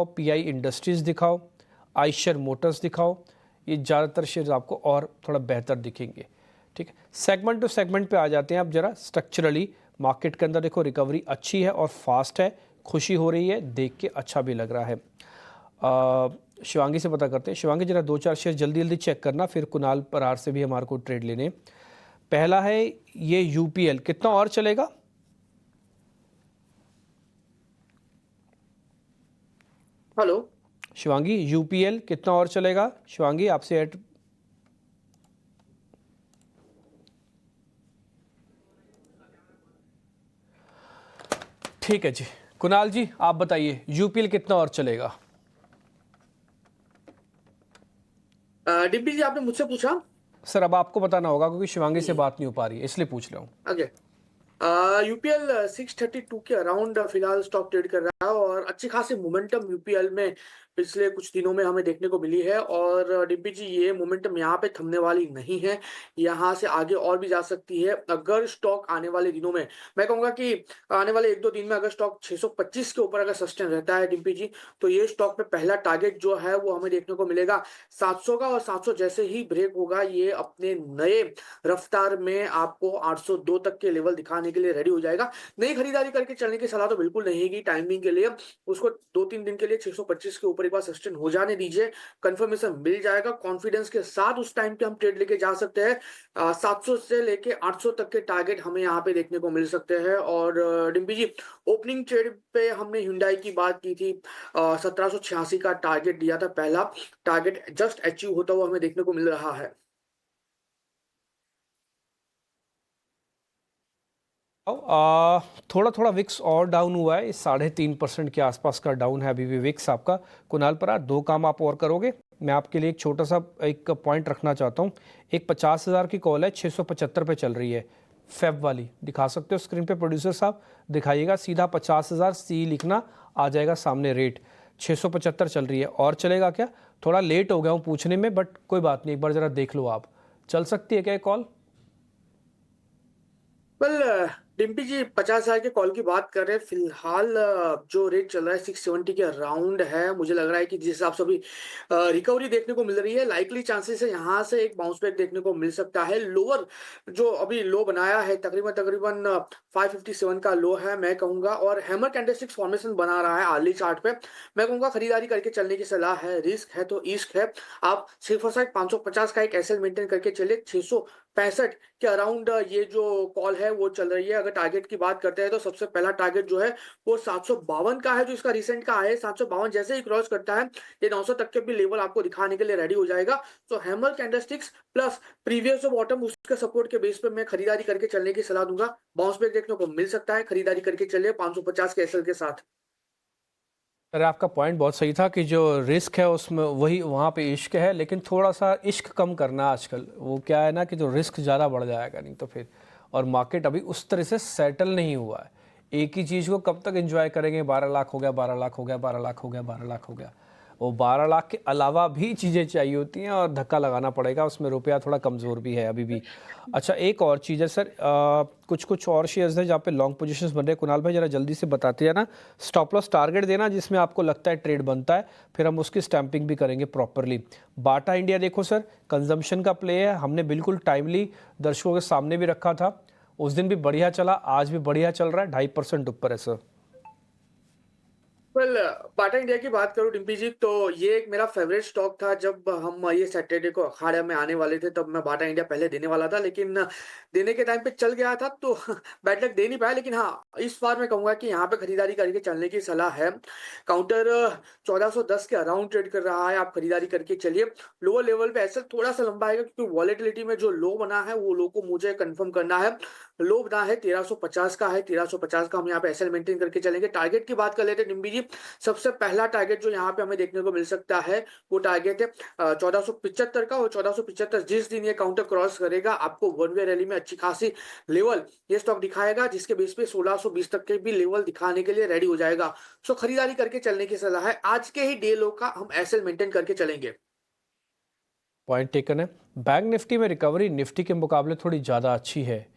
दिखाओ, pi industries दिखाओ, Eicher Motors दिखाओ। ये ज़्यादातर शेयर्स आपको और थोड़ा बेहतर दिखेंगे। ठीक है, सेगमेंट टू सेगमेंट पे आ जाते हैं आप जरा। स्ट्रक्चरली मार्केट के अंदर देखो रिकवरी अच्छी है और फास्ट है, खुशी हो रही है, देख के अच्छा भी लग रहा है। शिवांगी से पता करते हैं। शिवांगी जरा 2-4 शेयर जल्दी जल्दी चेक करना, फिर कुणाल परार से भी हमारे को ट्रेड लेने। पहला है ये यूपीएल, कितना और चलेगा? हेलो शिवांगी, यूपीएल कितना और चलेगा? शिवांगी आपसे एड। ठीक है जी, कुणाल जी आप बताइए यूपीएल कितना और चलेगा? डिम्पी जी, आपने मुझसे पूछा। सर अब आपको बताना होगा क्योंकि शिवांगी से हम्म, बात नहीं हो पा रही है, इसलिए पूछ रहा हूँ। ओके। यूपीएल 632 के अराउंड फिलहाल स्टॉक ट्रेड कर रहा है और अच्छी खासी मोमेंटम यूपीएल में पिछले कुछ दिनों में हमें देखने को मिली है। और डिम्पी जी, ये मोमेंटम यहाँ पे थमने वाली नहीं है, यहाँ से आगे और भी जा सकती है अगर स्टॉक आने वाले दिनों में, मैं कहूंगा कि आने वाले 1-2 दिन में अगर स्टॉक 625 के ऊपर अगर सस्टेन रहता है डिम्पी जी, तो ये स्टॉक में पहला टारगेट जो है वो हमें देखने को मिलेगा 700 का। और 700 जैसे ही ब्रेक होगा, ये अपने नए रफ्तार में आपको 802 तक के लेवल दिखाने के लिए रेडी हो जाएगा। नई खरीदारी करके चलने की सलाह तो बिल्कुल नहीं है टाइमिंग के लिए। उसको 2-3 दिन के लिए 625 के ऊपर एक बार सस्टेन हो जाने दीजिए, कंफर्मेशन मिल जाएगा। कॉन्फिडेंस के साथ उस टाइम पे हम ट्रेड लेके जा सकते हैं। 700 से लेके 800 तक के टारगेट हमें यहाँ पे देखने को मिल सकते हैं। और डिम्पी जी, ओपनिंग ट्रेड पे हमने हुंडई की बात की थी, 1786 का टारगेट दिया था, पहला टारगेट जस्ट अचीव होता हुआ हमें देखने को मिल रहा है। थोड़ा थोड़ा विक्स और डाउन हुआ है, 3.5% के आसपास का डाउन है अभी भी विक्स आपका। कुणाल परार, 2 काम आप और करोगे। मैं आपके लिए एक छोटा सा एक पॉइंट रखना चाहता हूँ। एक 50,000 की कॉल है, 675 पे चल रही है, फेब वाली। दिखा सकते हो स्क्रीन पे प्रोड्यूसर साहब, दिखाइएगा। सीधा 50,000 सी लिखना, आ जाएगा सामने रेट। 675 चल रही है, और चलेगा क्या? थोड़ा लेट हो गया हूँ पूछने में, बट कोई बात नहीं, एक बार ज़रा देख लो आप। चल सकती है क्या ये कॉल? वेल डिम्पी जी, 50,000 के कॉल की बात कर रहे हैं फिलहाल। जो रेट चल रहा है 670 के अराउंड है। मुझे लग रहा है कि जिस हिसाब से अभी रिकवरी देखने को मिल रही है, लाइकली चांसेस है यहाँ से एक बाउंस बैक देखने को मिल सकता है। लोअर जो अभी लो बनाया है तकरीबन तकरीबन 557 का लो है मैं कहूंगा, और हैमर कैंडलस्टिक्स फॉर्मेशन बना रहा है आर्ली चार्ट पे। मैं कहूंगा खरीदारी करके चलने की सलाह है। रिस्क है तो इश्क है। आप सिर्फ और सिर्फ 550 का एक एसएल मेंटेन करके चले। 665 के अराउंड ये जो कॉल है वो चल रही है। अगर टारगेट की बात करते हैं तो सबसे पहला टारगेट जो है वो 752 का है, जो इसका रिसेंट का है। 752 जैसे ही क्रॉस करता है, ये 900 तक के भी लेवल आपको दिखाने के लिए रेडी हो जाएगा। तो हैमर कैंडलस्टिक्स प्लस प्रीवियस जो बॉटम, उसके सपोर्ट के बेस पे मैं खरीदारी करके चलने की सलाह दूंगा। बाउंस बैक देखने को मिल सकता है, खरीदारी करके चलिए 550 के एसएल के साथ। अरे आपका पॉइंट बहुत सही था कि जो रिस्क है उसमें वही वहाँ पे इश्क है, लेकिन थोड़ा सा इश्क कम करना आजकल। वो क्या है ना कि जो रिस्क ज़्यादा बढ़ जाएगा नहीं तो फिर, और मार्केट अभी उस तरह से सेटल नहीं हुआ है। एक ही चीज़ को कब तक एंजॉय करेंगे? 12 लाख हो गया, 12 लाख हो गया, 12 लाख हो गया, 12 लाख हो गया। वो 12 लाख के अलावा भी चीज़ें चाहिए होती हैं और धक्का लगाना पड़ेगा उसमें। रुपया थोड़ा कमज़ोर भी है अभी भी। अच्छा, एक और चीज़ है सर, कुछ कुछ और शेयर्स हैं जहाँ पे लॉन्ग पोजीशंस बन रहे हैं। कुणाल भाई ज़रा जल्दी से बताते हैं ना, स्टॉप लॉस टारगेट देना जिसमें आपको लगता है ट्रेड बनता है, फिर हम उसकी स्टैंपिंग भी करेंगे प्रॉपरली। बाटा इंडिया देखो सर, कंजम्पशन का प्ले है, हमने बिल्कुल टाइमली दर्शकों के सामने भी रखा था। उस दिन भी बढ़िया चला, आज भी बढ़िया चल रहा है, 2.5% ऊपर है सर। वेल बाटा इंडिया की बात करूं डिम्पी जी, तो ये एक मेरा फेवरेट स्टॉक था। जब हम ये सैटरडे को अखाड़े में आने वाले थे तब मैं बाटा इंडिया पहले देने वाला था, लेकिन देने के टाइम पे चल गया था तो बैड लक दे नहीं पाया। लेकिन हाँ, इस बार मैं कहूंगा कि यहाँ पे खरीदारी करके चलने की सलाह है। काउंटर 1410 के अराउंड ट्रेड कर रहा है, आप खरीदारी करके चलिए। लोअर लेवल पे ऐसा थोड़ा सा लंबा आएगा क्योंकि वॉलेटिलिटी में जो लो बना है वो लो को मुझे कंफर्म करना है। लो बना है 1350 का है, 1350 का हम यहाँ पे एसएल मेंटेन करके चलेंगे। टारगेट की बात कर लेते हैं डिम्बी जी। सबसे पहला टारगेट जो यहाँ पे हमें देखने को मिल सकता है वो टारगेट है 1475 का। और 1475 जिस दिन ये काउंटर क्रॉस करेगा, आपको वन वे रैली में अच्छी खासी लेवल ये स्टॉक दिखाएगा, जिसके बेस पे 1620 तक के भी लेवल दिखाने के लिए रेडी हो जाएगा। सो खरीदारी करके चलने की सलाह है। आज के ही डे लो का हम एसएल मेंटेन करके चलेंगे। पॉइंट टेकन है। बैंक निफ्टी में रिकवरी निफ्टी के मुकाबले थोड़ी ज़्यादा अच्छी है।